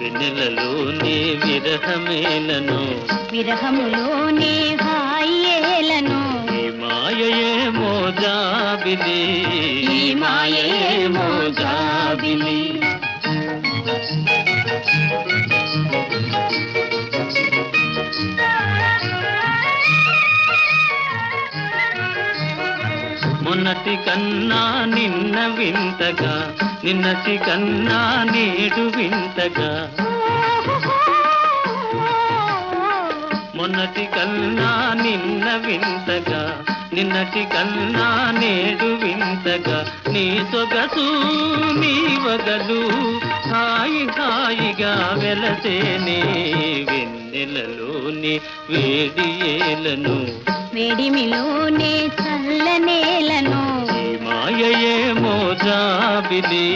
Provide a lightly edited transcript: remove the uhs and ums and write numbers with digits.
వెన్నెలలోనే విరహమేలను విరహములోనే హాయేలను ఈ మాయయేమో జాబిలి ఈ మాయయేమో జాబిలి మొన్నటి కన్నా నిన్న వింతగా నిన్నటి కన్నా నేడు వింతగా మొన్నటి కన్నా నిన్న వింతగా నిన్నటి కన్నా నేడు వింతగా నీ సొగసు నీ వగలు హాయి హాయిగా వెలసేనే వెన్నెలలోని వేడియేలను వేడిమిలోనే చల్లనేలను ఈ మాయయేమో జాబిలి